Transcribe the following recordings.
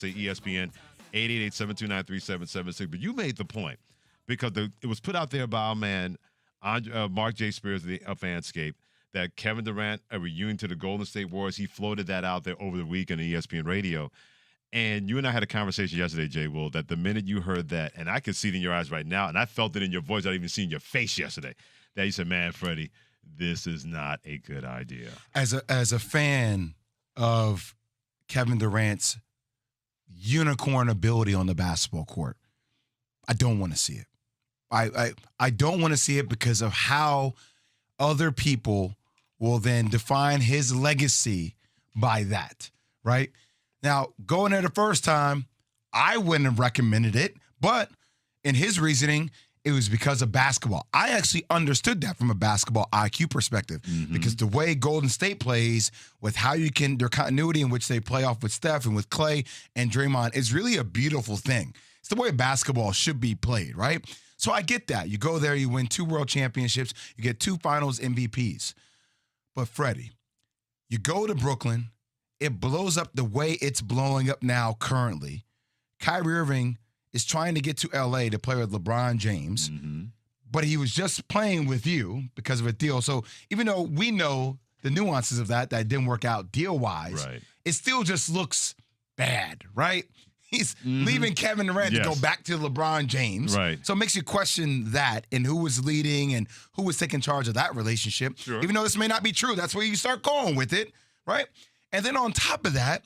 to ESPN, 888-729-3776. But you made the point because it was put out there by our man, Mark J. Spears of Fanscape, that Kevin Durant, a reunion to the Golden State Warriors, he floated that out there over the week on ESPN radio. And you and I had a conversation yesterday, Jay Will, that the minute you heard that, and I could see it in your eyes right now, and I felt it in your voice, I didn't even see it in your face yesterday, that you said, man, Freddie, this is not a good idea. As a fan of Kevin Durant's unicorn ability on the basketball court, I don't want to see it. I don't want to see it because of how other people will then define his legacy by that, right? Now, going there the first time, I wouldn't have recommended it, but in his reasoning, it was because of basketball. I actually understood that from a basketball IQ perspective because the way Golden State plays with how you can, their continuity in which they play off with Steph and with Klay and Draymond is really a beautiful thing. It's the way basketball should be played, right? So I get that. You go there, you win 2 world championships, you get 2 finals MVPs. But Freddie, you go to Brooklyn, it blows up the way it's blowing up now currently. Kyrie Irving is trying to get to L.A. to play with LeBron James, but he was just playing with you because of a deal. So even though we know the nuances of that didn't work out deal-wise, Right. it still just looks bad, right? He's leaving Kevin Durant to go back to LeBron James. Right. So it makes you question that and who was leading and who was taking charge of that relationship. Sure. Even though this may not be true, that's where you start going with it, right? And then on top of that,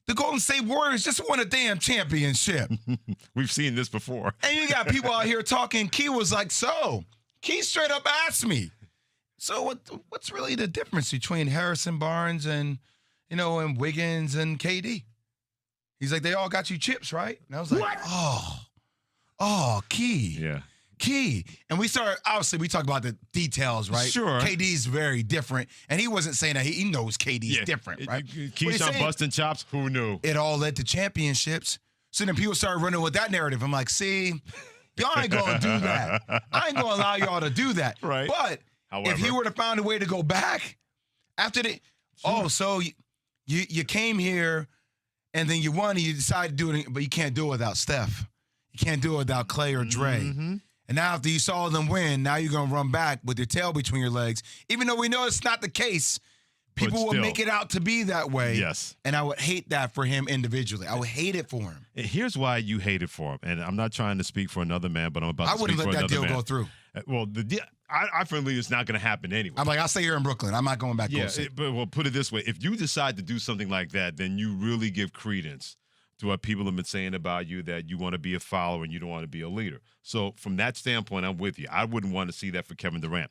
the Golden State Warriors just won a damn championship. We've seen this before. And you got people out here talking. Key was like, so Key straight up asked me, so what's really the difference between Harrison Barnes and, and Wiggins and KD? He's like, they all got you chips, right? And I was like, oh, Key. Yeah. Key. And we talk about the details, right? Sure. KD's very different. And he wasn't saying that. He knows KD's different, right? Keyshawn busting chops, who knew? It all led to championships. So then people started running with that narrative. I'm like, see, y'all ain't going to do that. I ain't going to allow y'all to do that. Right. But if he were to find a way to go back after so you came here and then you won and you decided to do it, but you can't do it without Steph. You can't do it without Klay or Dre. And now after you saw them win, now you're going to run back with your tail between your legs. Even though we know it's not the case, people will make it out to be that way. Yes. And I would hate that for him individually. I would hate it for him. Here's why you hate it for him. And I'm not trying to speak for another man, but I'm about to speak for another man. I wouldn't let that deal go through. Well, the deal, I believe it's not going to happen anyway. I'm like, I'll stay here in Brooklyn. I'm not going back. But we'll put it this way. If you decide to do something like that, then you really give credence to what people have been saying about you, that you want to be a follower and you don't want to be a leader. So from that standpoint, I'm with you. I wouldn't want to see that for Kevin Durant.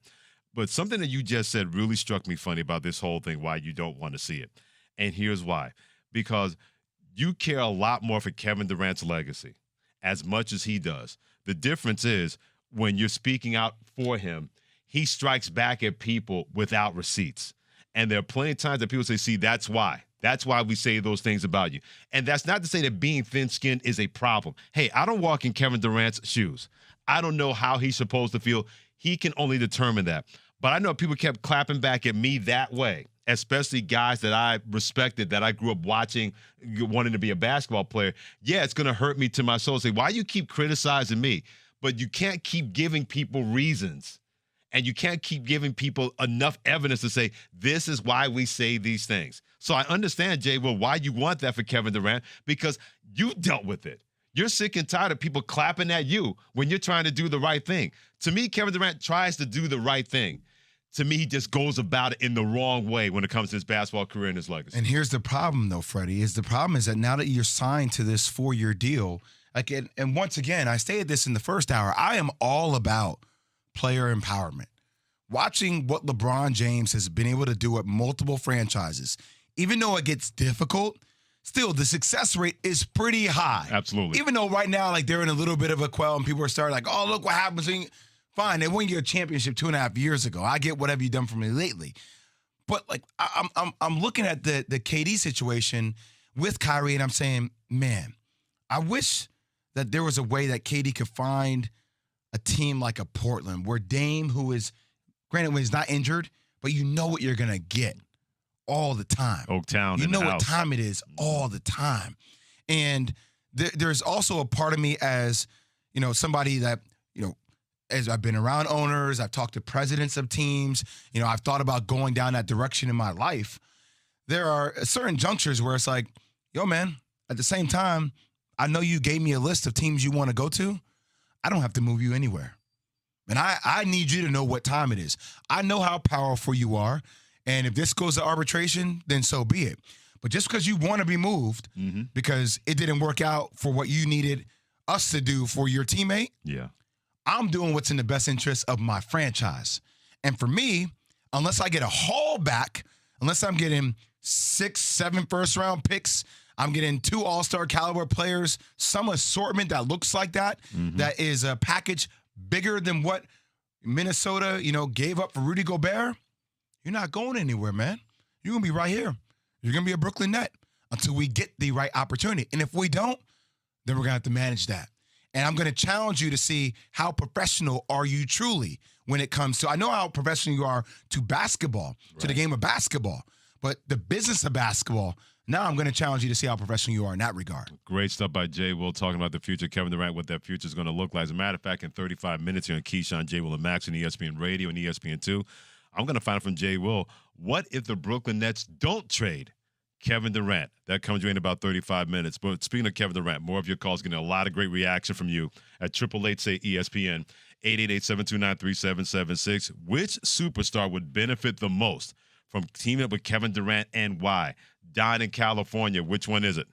But something that you just said really struck me funny about this whole thing, why you don't want to see it. And here's why. Because you care a lot more for Kevin Durant's legacy as much as he does. The difference is when you're speaking out for him, he strikes back at people without receipts. And there are plenty of times that people say, see, that's why. That's why we say those things about you. And that's not to say that being thin-skinned is a problem. Hey, I don't walk in Kevin Durant's shoes. I don't know how he's supposed to feel. He can only determine that. But I know people kept clapping back at me that way, especially guys that I respected, that I grew up watching, wanting to be a basketball player. Yeah, it's going to hurt me to my soul. Say, why you keep criticizing me? But you can't keep giving people reasons. And you can't keep giving people enough evidence to say, this is why we say these things. So I understand, Jay, why you want that for Kevin Durant, because you dealt with it. You're sick and tired of people clapping at you when you're trying to do the right thing. To me, Kevin Durant tries to do the right thing. To me, he just goes about it in the wrong way when it comes to his basketball career and his legacy. And here's the problem, though, Freddie, is that now that you're signed to this 4-year deal, and once again, I stated this in the first hour, I am all about player empowerment. Watching what LeBron James has been able to do at multiple franchises, even though it gets difficult, still the success rate is pretty high. Absolutely. Even though right now, they're in a little bit of a quell and people are starting oh, look what happens. Fine, they won your championship 2.5 years ago. I get what have you done for me lately. But I'm looking at the KD situation with Kyrie and I'm saying, man, I wish that there was a way that KD could find a team like a Portland where Dame, who is, granted, when he's not injured, but you know what you're going to get all the time. Oaktown. You know what house. time it is all the time. And there's also a part of me as, somebody that, as I've been around owners, I've talked to presidents of teams, I've thought about going down that direction in my life. There are certain junctures where it's like, yo, man, at the same time, I know you gave me a list of teams you want to go to. I don't have to move you anywhere. And I need you to know what time it is. I know how powerful you are. And if this goes to arbitration, then so be it. But just because you want to be moved, because it didn't work out for what you needed us to do for your teammate, I'm doing what's in the best interest of my franchise. And for me, unless I get a haul back, unless I'm getting 6, 7 first-round picks, I'm getting 2 all-star caliber players, some assortment that looks like that, that is a package bigger than what Minnesota, gave up for Rudy Gobert, you're not going anywhere, man. You're going to be right here. You're going to be a Brooklyn Net until we get the right opportunity. And if we don't, then we're going to have to manage that. And I'm going to challenge you to see how professional are you truly when it comes to, I know how professional you are to basketball, to the game of basketball, but the business of basketball, now I'm going to challenge you to see how professional you are in that regard. Great stuff by Jay Will talking about the future. Kevin Durant, what that future is going to look like. As a matter of fact, in 35 minutes here on Keyshawn, Jay Will, and Max on ESPN Radio and ESPN2, I'm going to find out from Jay Will, what if the Brooklyn Nets don't trade Kevin Durant? That comes you in about 35 minutes. But speaking of Kevin Durant, more of your calls, getting a lot of great reaction from you at 888-SAY-ESPN, 888-729-3776. Which superstar would benefit the most from teaming up with Kevin Durant, and why? Don in California, which one is it?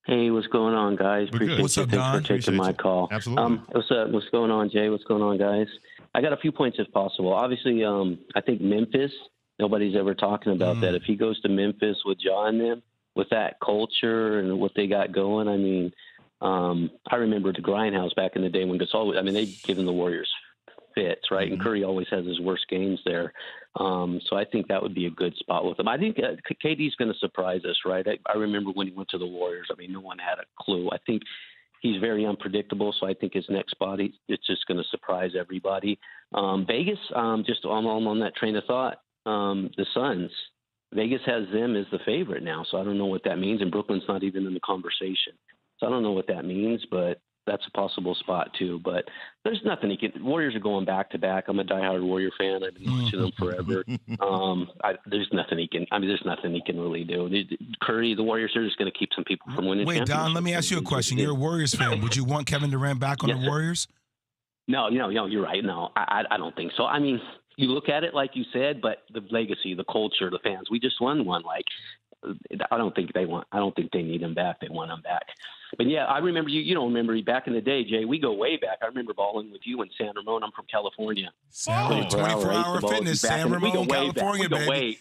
Hey, what's going on, guys? Appreciate What's up, Thanks Don? for taking my call. Absolutely. What's going on, Jay? What's going on, guys? I got a few points if possible. Obviously, I think Memphis, nobody's ever talking about that. If he goes to Memphis with Ja and them, with that culture and what they got going, I mean, I remember the Grindhouse back in the day when Gasol, they'd given the Warriors fits, right? And Curry always has his worst games there. So I think that would be a good spot with him. I think KD's going to surprise us, right? I remember when he went to the Warriors, no one had a clue. I think he's very unpredictable, so I think his next spot, it's just going to surprise everybody. Vegas, just on that train of thought, the Suns. Vegas has them as the favorite now, so I don't know what that means, and Brooklyn's not even in the conversation. So I don't know what that means, but that's a possible spot too. But there's nothing Warriors are going back to back. I'm a diehard Warrior fan. I've been watching them forever. There's nothing he can really do. Curry, the Warriors are just going to keep some people from winning. Wait, Don, let me ask you a question. You're a Warriors fan. Would you want Kevin Durant back on the Warriors? No, you're right. No, I don't think so. I mean, you look at it like you said, but the legacy, the culture, the fans, we just won one. I don't think they need him back. They want him back. But yeah, I remember you don't remember back in the day, Jay, we go way back. I remember balling with you in San Ramon. I'm from California. 24-hour fitness, San Ramon, California, baby.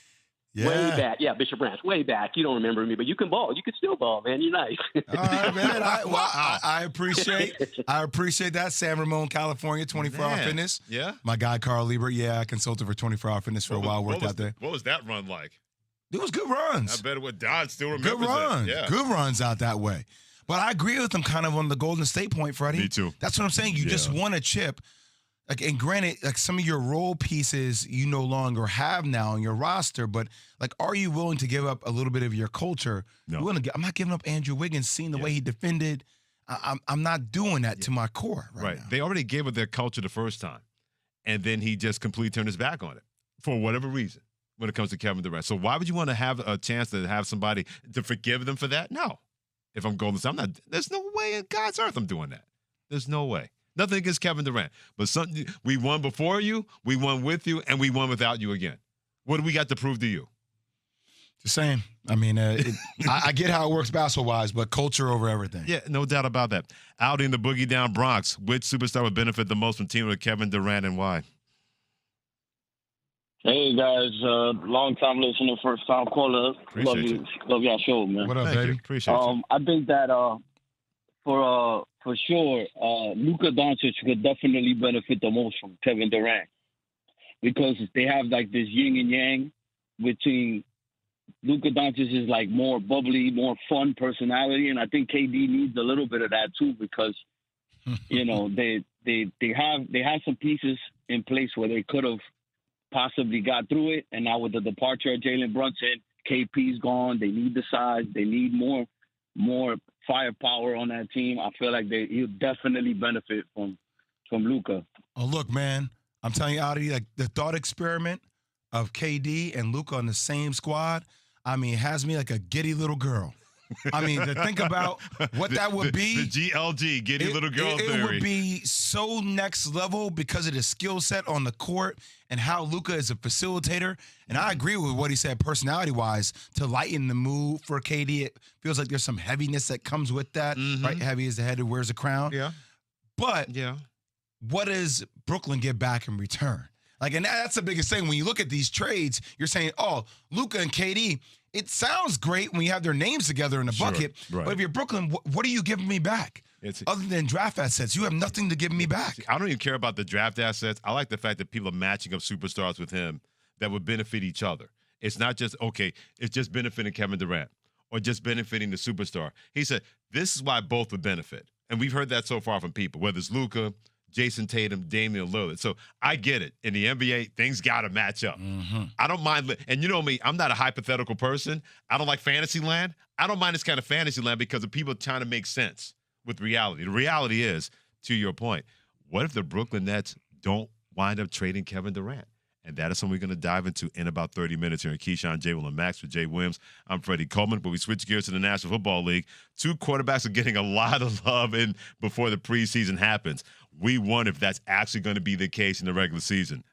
Way back. Yeah, Bishop Branch, way back. You don't remember me, but you can ball. You can still ball, man. You're nice. All right, man. I appreciate that. San Ramon, California, 24-hour fitness. Yeah. My guy, Carl Liebert. Yeah, I consulted for 24-hour fitness for a while, worked out there. What was that run like? It was good runs. I bet what Don still remembers. Good runs. Yeah. Good runs out that way. But I agree with him kind of on the Golden State point, Freddie. Me too. That's what I'm saying. You just want a chip. And granted, some of your role pieces you no longer have now on your roster, but are you willing to give up a little bit of your culture? No. I'm not giving up Andrew Wiggins, seeing the way he defended. I'm not doing that to my core right now. They already gave up their culture the first time, and then he just completely turned his back on it for whatever reason when it comes to Kevin Durant. So why would you want to have a chance to have somebody to forgive them for that? No. If I'm Golden State, there's no way in God's earth I'm doing that. There's no way. Nothing against Kevin Durant. But we won before you, we won with you, and we won without you again. What do we got to prove to you? The same. I mean, I get how it works basketball-wise, but culture over everything. Yeah, no doubt about that. Out in the Boogie Down Bronx, which superstar would benefit the most from teaming with Kevin Durant, and why? Hey guys, long time listener, first time caller. Love y'all show, man. What up, Thank baby? You. Appreciate you. I think that for sure, Luka Doncic could definitely benefit the most from Kevin Durant because they have this yin and yang between Luka Doncic is more bubbly, more fun personality, and I think KD needs a little bit of that too because they have some pieces in place where they could have possibly got through it, and now with the departure of Jalen Brunson, KP's gone. They need the size. They need more more firepower on that team, I feel like he'll definitely benefit from Luka. Oh, look, man, I'm telling you, Adi, like the thought experiment of KD and Luka on the same squad, I mean, it has me like a giddy little girl. I mean, to think about what that would be. The GLG, giddy little girl theory. It would be so next level because of the skill set on the court and how Luka is a facilitator. And I agree with what he said personality-wise to lighten the mood for KD. It feels like there's some heaviness that comes with that, right? Heavy is the head who wears a crown. Yeah. But what does Brooklyn get back in return? Like, and that's the biggest thing. When you look at these trades, you're saying, oh, Luka and KD, it sounds great when you have their names together in the bucket. Right. But if you're Brooklyn, what are you giving me back? Other than draft assets, you have nothing to give me back. I don't even care about the draft assets. I like the fact that people are matching up superstars with him that would benefit each other. It's not just, okay, it's just benefiting Kevin Durant or just benefiting the superstar. He said, this is why both would benefit. And we've heard that so far from people, whether it's Luka, Jason Tatum, Damian Lillard. So I get it. In the NBA, things got to match up. I don't mind. And you know me, I'm not a hypothetical person. I don't like fantasy land. I don't mind this kind of fantasy land because of people trying to make sense with reality. The reality is, to your point, what if the Brooklyn Nets don't wind up trading Kevin Durant? And that is something we're going to dive into in about 30 minutes here in Keyshawn, J. Will, and Max. For Jay Williams, I'm Freddie Coleman. But we switch gears to the National Football League. Two quarterbacks are getting a lot of love in before the preseason happens. We wonder if that's actually going to be the case in the regular season.